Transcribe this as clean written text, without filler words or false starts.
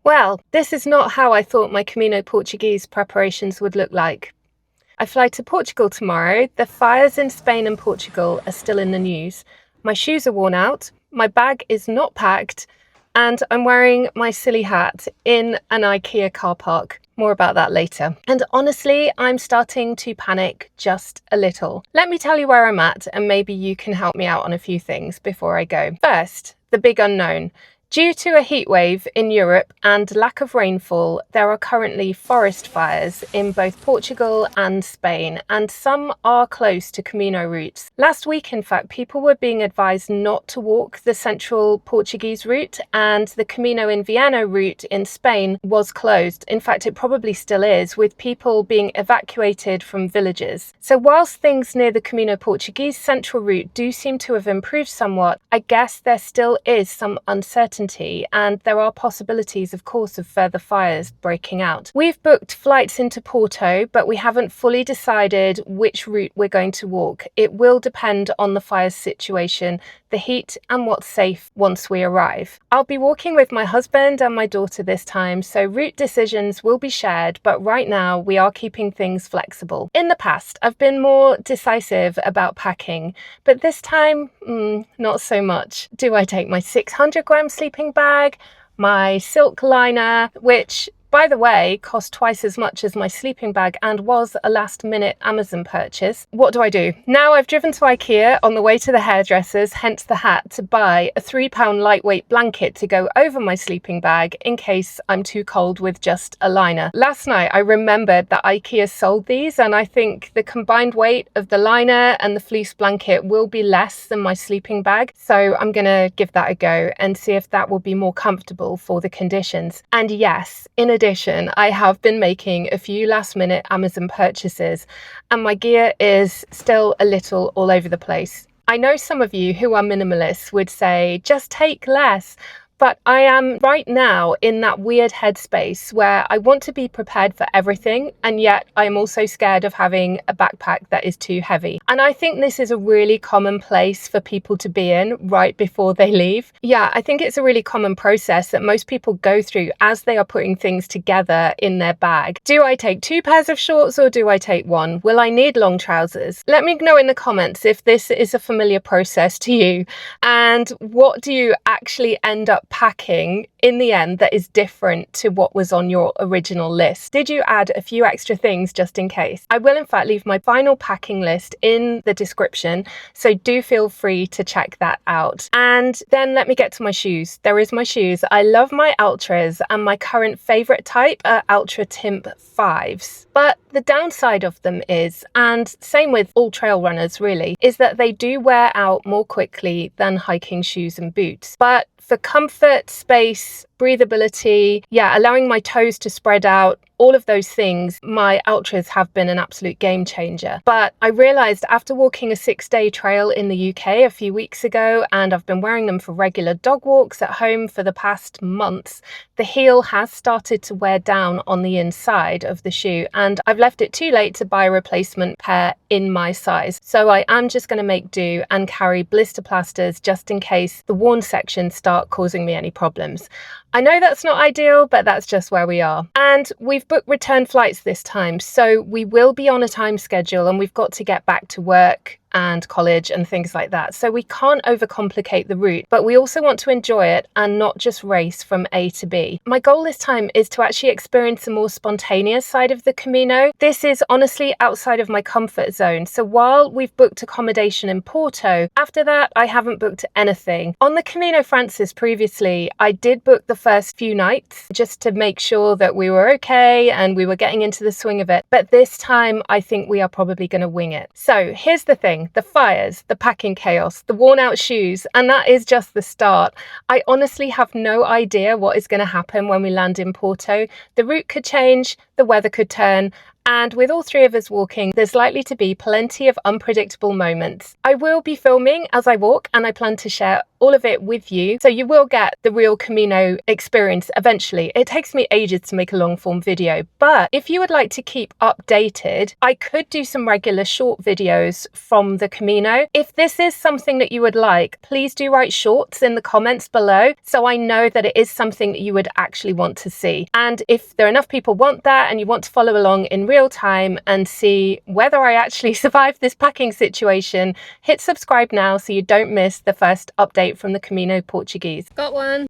Well, this is not how I thought my Camino Portuguese preparations would look like. I fly to Portugal tomorrow. The fires in Spain and Portugal are still in the news. My shoes are worn out, my bag is not packed, and I'm wearing my silly hat in an IKEA car park. More about that later. And honestly, I'm starting to panic just a little. Let me tell you where I'm at, and maybe you can help me out on a few things before I go. First, the big unknown. Due to a heatwave in Europe and lack of rainfall, there are currently forest fires in both Portugal and Spain, and some are close to Camino routes. Last week, in fact, people were being advised not to walk the central Portuguese route, and the Camino in Viana route in Spain was closed. In fact, it probably still is, with people being evacuated from villages. So whilst things near the Camino Portuguese central route do seem to have improved somewhat, I guess there still is some uncertainty, and there are possibilities, of course, of further fires breaking out. We've booked flights into Porto, but we haven't fully decided which route we're going to walk. It will depend on the fire situation, the heat, and what's safe once we arrive. I'll be walking with my husband and my daughter this time, so route decisions will be shared, but right now we are keeping things flexible. In the past, I've been more decisive about packing, but this time, not so much. Do I take my 600-gram sleeping bag, my silk liner, which, by the way, cost twice as much as my sleeping bag and was a last-minute Amazon purchase? What do I do? Now I've driven to IKEA on the way to the hairdressers, hence the hat, to buy a £3 lightweight blanket to go over my sleeping bag in case I'm too cold with just a liner. Last night I remembered that IKEA sold these, and I think the combined weight of the liner and the fleece blanket will be less than my sleeping bag, so I'm gonna give that a go and see if that will be more comfortable for the conditions. And yes, in addition, I have been making a few last-minute Amazon purchases, and my gear is still a little all over the place. I know some of you who are minimalists would say, just take less. But I am right now in that weird headspace where I want to be prepared for everything, and yet I'm also scared of having a backpack that is too heavy. And I think this is a really common place for people to be in right before they leave. Yeah, I think it's a really common process that most people go through as they are putting things together in their bag. Do I take 2 pairs of shorts or do I take 1? Will I need long trousers? Let me know in the comments if this is a familiar process to you, and what do you actually end up packing in the end that is different to what was on your original list? Did you add a few extra things just in case? I will in fact leave my final packing list in the description, so do feel free to check that out. And then let me get to my shoes. There is my shoes. I love my Ultras, and my current favorite type are Ultra Timp 5s. But the downside of them is, and same with all trail runners really, is that they do wear out more quickly than hiking shoes and boots. But for comfort, space, breathability, allowing my toes to spread out, all of those things, my Ultras have been an absolute game changer. But I realized after walking a 6-day trail in the UK a few weeks ago, and I've been wearing them for regular dog walks at home for the past months, the heel has started to wear down on the inside of the shoe, and I've left it too late to buy a replacement pair in my size. So I am just going to make do and carry blister plasters just in case the worn sections start causing me any problems. I know that's not ideal, but that's just where we are. And we've booked return flights this time, so we will be on a time schedule, and we've got to get back to work and college and things like that. So we can't overcomplicate the route, but we also want to enjoy it and not just race from A to B. My goal this time is to actually experience the more spontaneous side of the Camino. This is honestly outside of my comfort zone. So while we've booked accommodation in Porto, after that, I haven't booked anything. On the Camino Francis previously, I did book the first few nights just to make sure that we were okay and we were getting into the swing of it. But this time, I think we are probably going to wing it. So here's the thing. The fires, the packing chaos, the worn out shoes, and that is just the start. I honestly have no idea what is going to happen when we land in Porto. The route could change, the weather could turn, And with all three of us walking, there's likely to be plenty of unpredictable moments. I will be filming as I walk, and I plan to share all of it with you, so you will get the real Camino experience eventually. It takes me ages to make a long form video, but if you would like to keep updated, I could do some regular short videos from the Camino. If this is something that you would like, please do write shorts in the comments below so I know that it is something that you would actually want to see. And if there are enough people want that and you want to follow along in real time and see whether I actually survive this packing situation, hit subscribe now so you don't miss the first update from the Camino Portuguese. Got one.